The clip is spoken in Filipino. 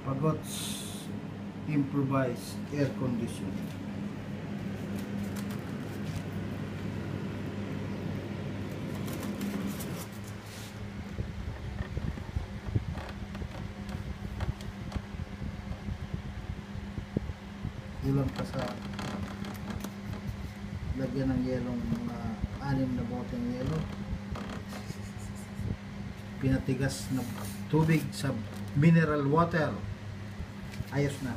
Pagots improvised air conditioning. Kulang pa sa lagyan ng yelong mga 6 na boteng yelo. Pinatigas na tubig sa mineral water. Ayos na.